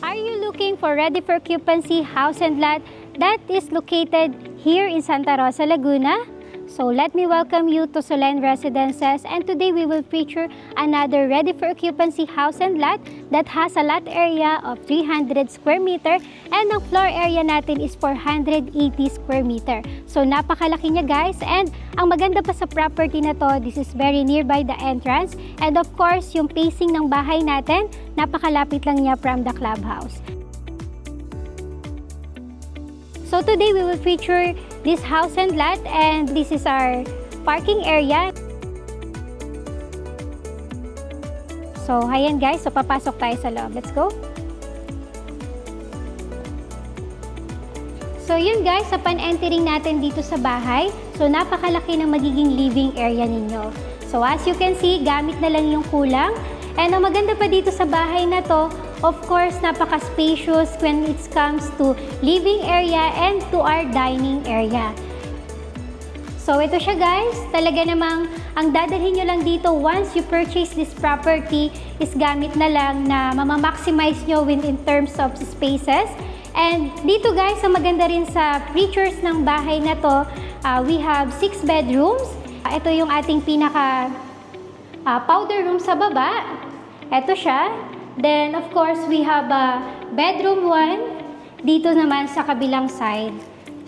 Are you looking for ready for occupancy house and lot that is located here in Santa Rosa, Laguna? So let me welcome you to Solen Residences, and today we will feature another ready for occupancy house and lot that has a lot area of 300 square meter and ang floor area natin is 480 square meter. So napakalaki niya guys, and ang maganda pa sa property na to, this is very nearby the entrance, and of course yung pacing ng bahay natin, napakalapit lang niya from the clubhouse. So today we will feature this house and lot, and this is our parking area. So ayan guys, so papasok tayo sa loob. Let's go. So yun guys, sa pan-entering natin dito sa bahay, so napakalaki ng magiging living area ninyo. So as you can see, gamit na lang yung kulang. And ang maganda pa dito sa bahay na to, of course, napaka-spacious when it comes to living area and to our dining area. So ito siya guys, talaga namang ang dadalhin nyo lang dito once you purchase this property is gamit na lang na mamamaximize nyo in terms of spaces. And dito guys, ang maganda rin sa features ng bahay na to, we have 6 bedrooms. Ito yung ating pinaka powder room sa baba. Ito siya. Then, of course, we have a bedroom 1 dito naman sa kabilang side.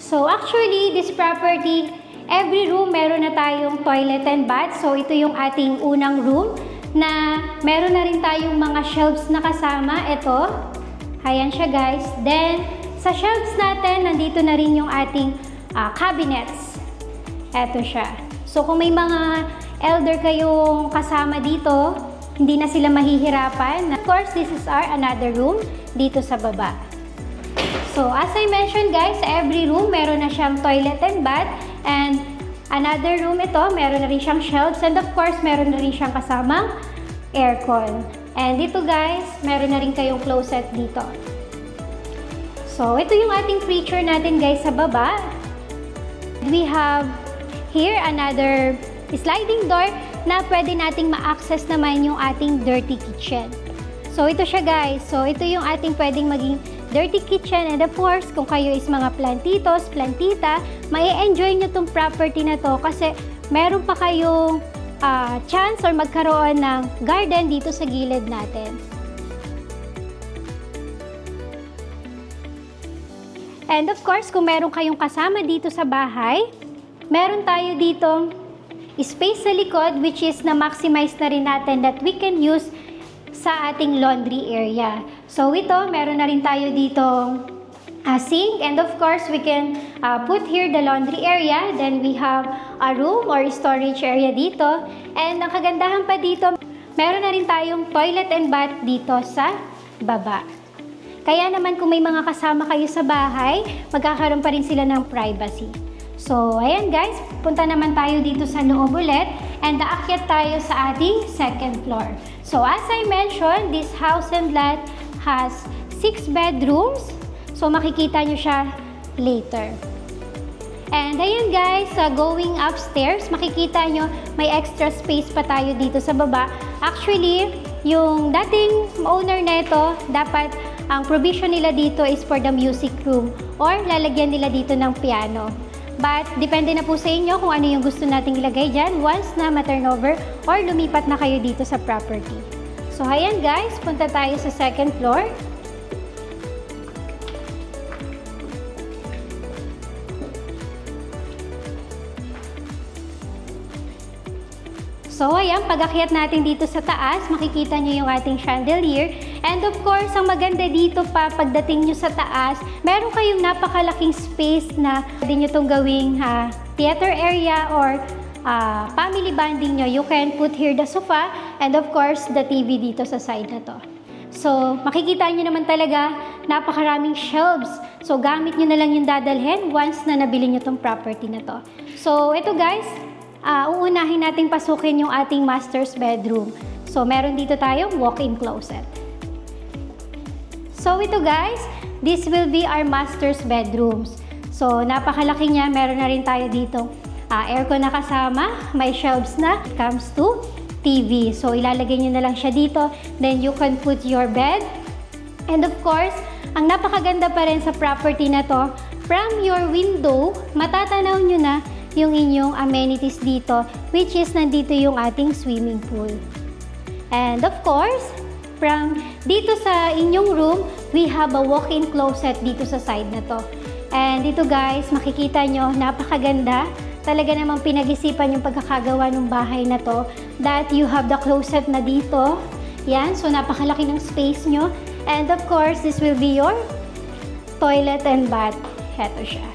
So, actually, this property, every room meron na tayong toilet and bath. So, ito yung ating unang room na meron na rin tayong mga shelves na kasama. Ito. Ayan siya, guys. Then, sa shelves natin, nandito na rin yung ating cabinets. Ito siya. So, kung may mga elder kayong kasama dito, hindi na sila mahihirapan. Of course, this is our another room dito sa baba. So, as I mentioned guys, every room meron na siyang toilet and bath. And another room ito, meron na rin siyang shelves. And of course, meron na rin siyang kasamang aircon. And dito guys, meron na rin kayong closet dito. So, ito yung ating feature natin guys sa baba. We have here another sliding door na pwede nating ma-access naman yung ating dirty kitchen. So, ito siya guys. So, ito yung ating pwedeng maging dirty kitchen. And of course, kung kayo is mga plantitos, plantita, mai-enjoy nyo tong property na to kasi meron pa kayong chance or magkaroon ng garden dito sa gilid natin. And of course, kung meron kayong kasama dito sa bahay, meron tayo ditong space sa likod which is na-maximize na rin natin that we can use sa ating laundry area. So ito, meron na rin tayo ditong sink, and of course we can put here the laundry area. Then we have a room or storage area dito. And ang kagandahan pa dito, meron na rin tayong toilet and bath dito sa baba. Kaya naman kung may mga kasama kayo sa bahay, magkakaroon pa rin sila ng privacy. So, ayan guys, punta naman tayo dito sa loob ulit and aakyat tayo sa ating second floor. So, as I mentioned, this house and lot has 6 bedrooms. So, makikita nyo siya later. And ayan guys, going upstairs, makikita nyo may extra space pa tayo dito sa baba. Actually, yung dating owner na ito, dapat ang provision nila dito is for the music room or lalagyan nila dito ng piano. But, depende na po sa inyo kung ano yung gusto nating ilagay dyan once na ma-turnover or lumipat na kayo dito sa property. So, ayan guys, punta tayo sa second floor. So, ayan, pag-akyat natin dito sa taas, makikita nyo yung ating chandelier. And of course, ang maganda dito pa, pagdating nyo sa taas, meron kayong napakalaking space na pwede nyo itong gawing theater area or family bonding nyo. You can put here the sofa and of course, the TV dito sa side na to. So, makikita nyo naman talaga, napakaraming shelves. So, gamit nyo na lang yung dadalhin once na nabili nyo itong property na to. So, ito guys, uunahin nating pasukin yung ating master's bedroom. So, meron dito tayong walk-in closet. So, ito guys, this will be our master's bedrooms. So, napakalaki niya. Meron na rin tayo dito aircon na kasama. May shelves na. It comes to TV. So, ilalagay nyo na lang siya dito. Then, you can put your bed. And of course, ang napakaganda pa rin sa property na to, from your window, matatanaw nyo na yung inyong amenities dito, which is nandito yung ating swimming pool. And of course, from dito sa inyong room, we have a walk-in closet dito sa side na to. And dito guys, makikita nyo, napakaganda. Talaga namang pinag-isipan yung pagkakagawa ng bahay na to, that you have the closet na dito. Yan, so napakalaki ng space nyo. And of course, this will be your toilet and bath. Heto siya.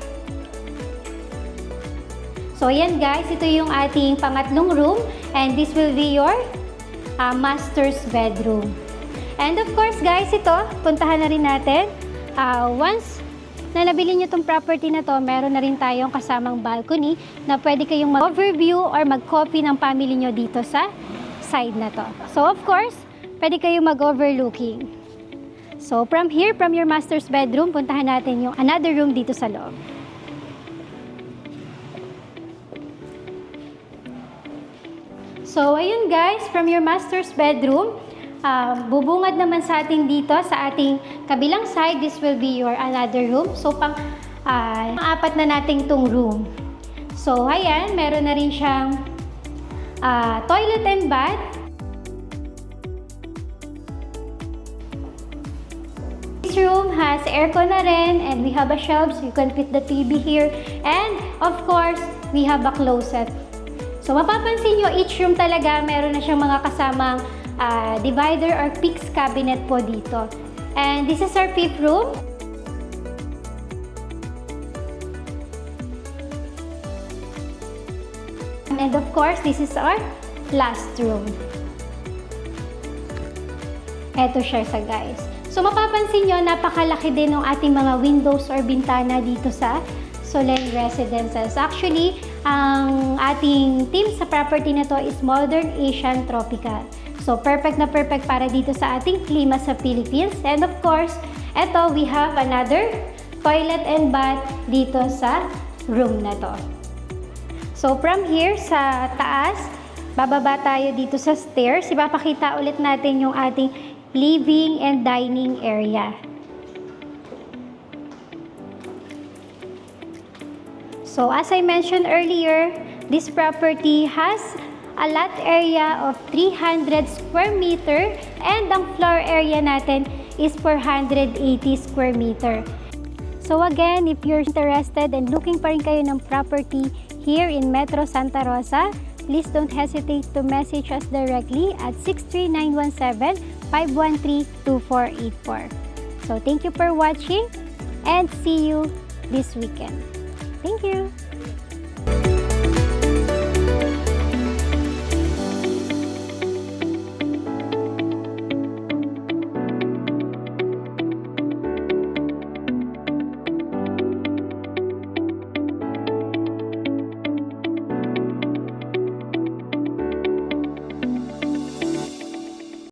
So yan guys, ito yung ating pangatlong room, and this will be your master's bedroom. And of course guys, ito, puntahan na rin natin. Once na nabili nyo itong property na to, meron na rin tayong kasamang balcony na pwede kayong mag-overview or mag-copy ng family nyo dito sa side na to. So of course, pwede kayong mag-overlooking. So from here, from your master's bedroom, puntahan natin yung another room dito sa loob. So ayun guys, from your master's bedroom, bubungad naman sa atin dito sa ating kabilang side, this will be your another room. So pang-apat na nating tong room. So ayan, meron na rin siyang toilet and bath. This room has aircon na rin, and we have a shelf so you can fit the TV here. And of course, we have a closet. So mapapansin nyo, each room talaga meron na siyang mga kasamang divider or fixed cabinet po dito. And this is our fifth room. And of course, this is our last room. Eto siya guys. So mapapansin nyo, napakalaki din ng ating mga windows or bintana dito sa Solen Residences. Actually, ang ating theme sa property na to is Modern Asian Tropical. So perfect na perfect para dito sa ating klima sa Philippines. And of course, eto, we have another toilet and bath dito sa room na to. So from here sa taas, bababa tayo dito sa stairs. Ipapakita ulit natin yung ating living and dining area. So as I mentioned earlier, this property has a lot area of 300 square meter, and ang floor area natin is 480 square meter. So again, if you're interested and looking pa rin kayo ng property here in Metro Santa Rosa, please don't hesitate to message us directly at 63917-513-2484. So thank you for watching, and see you this weekend. Thank you!